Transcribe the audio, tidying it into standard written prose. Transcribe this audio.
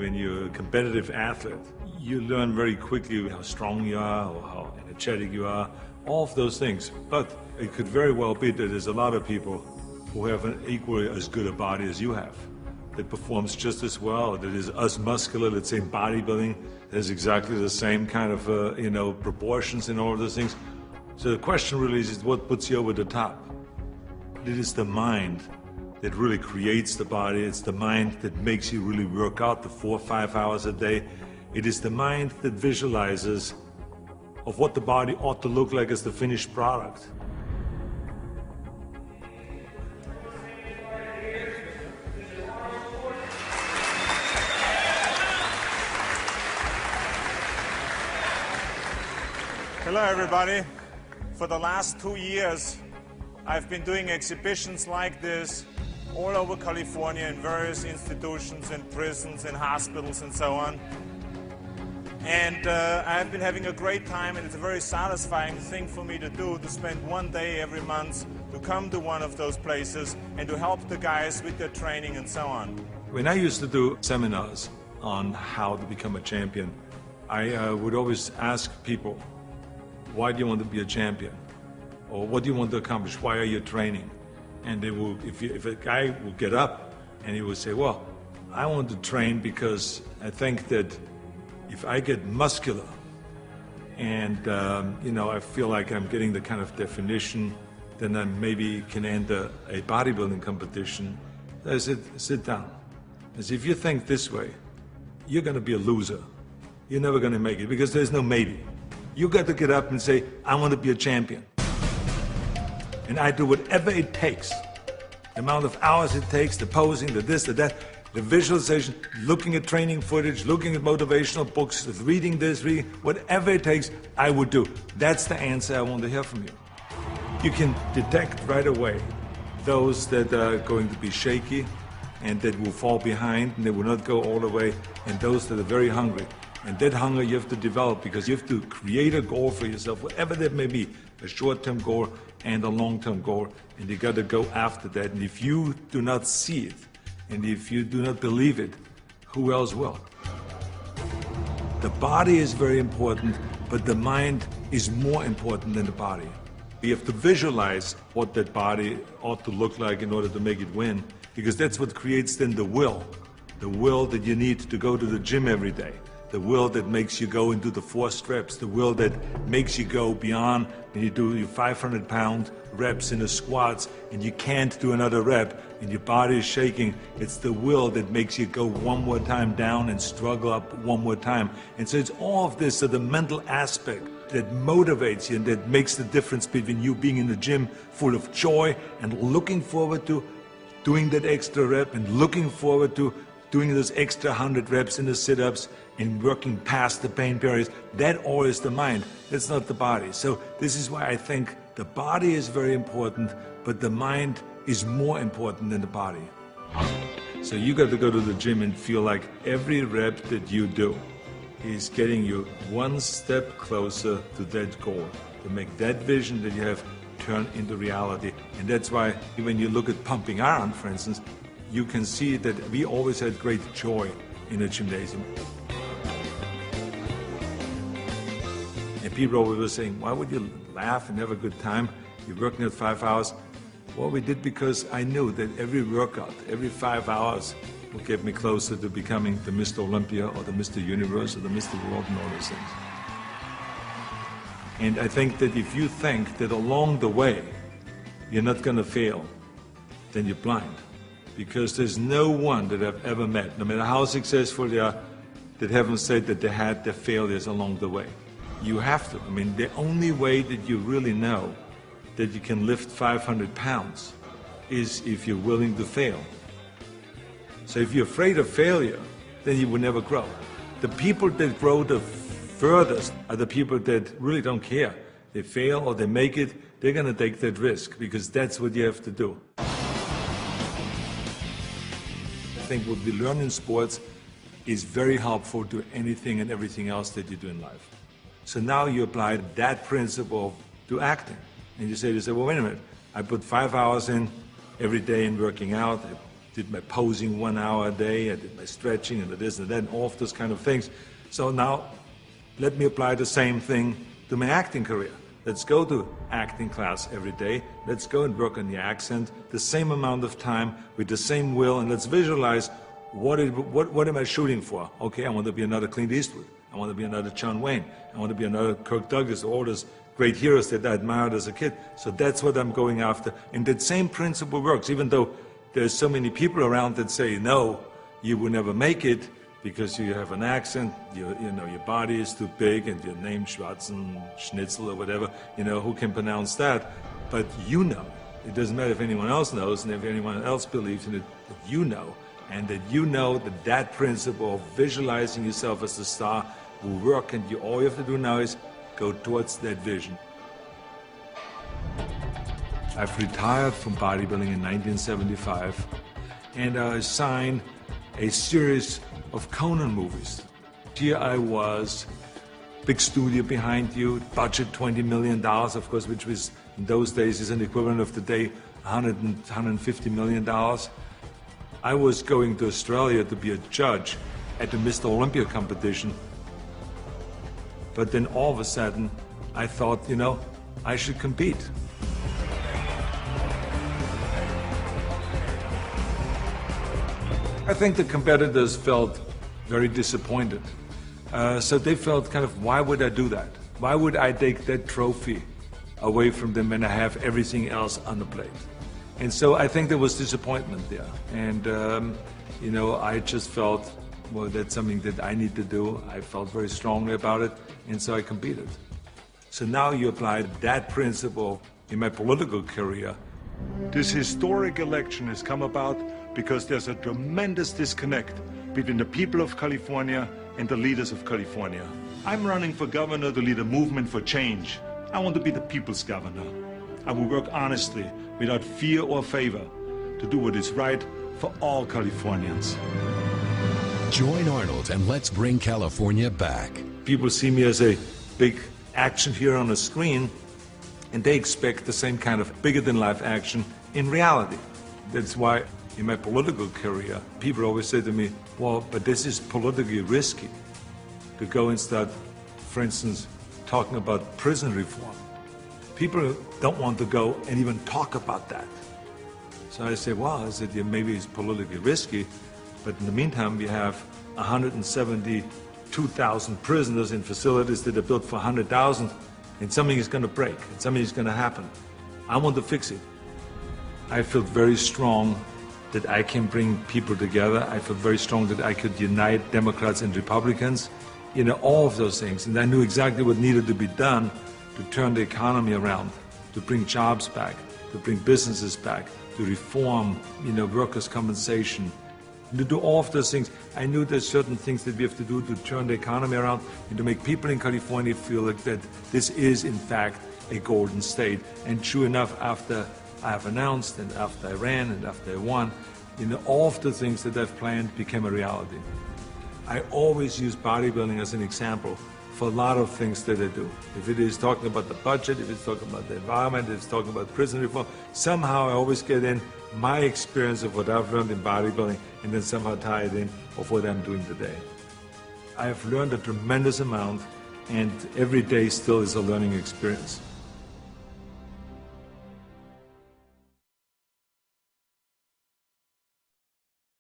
when you're a competitive athlete, you learn very quickly how strong you are or how energetic you are, all of those things. But it could very well be that there's a lot of people who have an equally as good a body as you have, that performs just as well, that is as muscular, let's say in bodybuilding, there's exactly the same kind of proportions in all of those things. So the question really is what puts you over the top? It is the mind that really creates the body. It's the mind that makes you really work out the 4 or 5 hours a day. It is the mind that visualizes of what the body ought to look like as the finished product. Hello everybody. For the last 2 years, I've been doing exhibitions like this all over California in various institutions and prisons and hospitals and so on. And I've been having a great time, and it's a very satisfying thing for me to do, to spend one day every month to come to one of those places and to help the guys with their training and so on. When I used to do seminars on how to become a champion, I would always ask people, why do you want to be a champion? Or what do you want to accomplish? Why are you training? And they will, if a guy will get up and he will say, well, I want to train because I think that if I get muscular and I feel like I'm getting the kind of definition, then I maybe can enter a bodybuilding competition. I said, sit down. I said, if you think this way, you're going to be a loser. You're never going to make it because there's no maybe. You got to get up and say, I want to be a champion. And I do whatever it takes. The amount of hours it takes, the posing, the this, the that, the visualization, looking at training footage, looking at motivational books, reading this, reading, whatever it takes, I would do. That's the answer I want to hear from you. You can detect right away those that are going to be shaky and that will fall behind and they will not go all the way, and those that are very hungry. And that hunger you have to develop because you have to create a goal for yourself, whatever that may be, a short-term goal and a long-term goal, and you got to go after that. And if you do not see it, and if you do not believe it, who else will? The body is very important, but the mind is more important than the body. We have to visualize what that body ought to look like in order to make it win, because that's what creates then the will that you need to go to the gym every day. The will that makes you go into the 4 reps, the will that makes you go beyond when you do your 500-pound reps in the squats and you can't do another rep and your body is shaking. It's the will that makes you go one more time down and struggle up one more time. And so it's all of this, so the mental aspect that motivates you and that makes the difference between you being in the gym full of joy and looking forward to doing that extra rep and looking forward to doing those extra 100 reps in the sit-ups and working past the pain barriers. That all is the mind. That's not the body. So this is why I think the body is very important, but the mind is more important than the body. So you got to go to the gym and feel like every rep that you do is getting you one step closer to that goal, to make that vision that you have turn into reality. And that's why when you look at pumping iron, for instance, you can see that we always had great joy in the gymnasium. And people always were saying, why would you laugh and have a good time? You're working at 5 hours. Well, we did because I knew that every workout, every 5 hours, would get me closer to becoming the Mr. Olympia or the Mr. Universe or the Mr. World and all those things. And I think that if you think that along the way you're not going to fail, then you're blind. Because there's no one that I've ever met, no matter how successful they are, that haven't said that they had their failures along the way. You have to. I mean, the only way that you really know that you can lift 500 pounds is if you're willing to fail. So if you're afraid of failure, then you will never grow. The people that grow the furthest are the people that really don't care. They fail or they make it, they're going to take that risk because that's what you have to do. I think what we learn in sports is very helpful to anything and everything else that you do in life. So now you apply that principle to acting. And you say, well, wait a minute, I put 5 hours in every day in working out, I did my posing 1 hour a day, I did my stretching and this and that, and all of those kind of things. So now let me apply the same thing to my acting career. Let's go to acting class every day. Let's go and work on the accent, the same amount of time, with the same will, and let's visualize what am I shooting for? Okay, I want to be another Clint Eastwood. I want to be another John Wayne. I want to be another Kirk Douglas, all those great heroes that I admired as a kid. So that's what I'm going after. And that same principle works, even though there's so many people around that say, no, you will never make it because you have an accent, you know, your body is too big, and your name Schnitzel or whatever, you know, who can pronounce that? But you know. It doesn't matter if anyone else knows and if anyone else believes in it, but you know. And that you know that that principle of visualizing yourself as a star will work, and all you have to do now is go towards that vision. I've retired from bodybuilding in 1975, and I signed a series of Conan movies. Here I was, big studio behind you, budget $20 million, of course, which was in those days is an equivalent of today, $150 million. I was going to Australia to be a judge at the Mr. Olympia competition. But then all of a sudden, I thought, you know, I should compete. I think the competitors felt very disappointed. So they felt kind of, why would I do that? Why would I take that trophy away from them when I have everything else on the plate? And so I think there was disappointment there. And, you know, I just felt, well, that's something that I need to do. I felt very strongly about it, and so I competed. So now you apply that principle in my political career. This historic election has come about because there's a tremendous disconnect between the people of California and the leaders of California. I'm running for governor to lead a movement for change. I want to be the people's governor. I will work honestly, without fear or favor, to do what is right for all Californians. Join Arnold and let's bring California back. People see me as a big action hero on a screen, and they expect the same kind of bigger-than-life action in reality. That's why in my political career, people always say to me, well, but this is politically risky to go and start, for instance, talking about prison reform. People don't want to go and even talk about that. So I say, well, I said, yeah, maybe it's politically risky, but in the meantime, we have 172,000 prisoners in facilities that are built for 100,000, and something is going to break, and something is going to happen. I want to fix it. I feel very strong that I can bring people together. I feel very strong that I could unite Democrats and Republicans, you know, all of those things. And I knew exactly what needed to be done to turn the economy around, to bring jobs back, to bring businesses back, to reform, you know, workers' compensation, to do all of those things. I knew there's certain things that we have to do to turn the economy around and to make people in California feel like that this is, in fact, a golden state. And true enough, after I have announced, and after I ran, and after I won, you know, all of the things that I've planned became a reality. I always use bodybuilding as an example for a lot of things that I do. If it is talking about the budget, if it's talking about the environment, if it's talking about prison reform, somehow I always get in my experience of what I've learned in bodybuilding and then somehow tie it in of what I'm doing today. I have learned a tremendous amount, and every day still is a learning experience.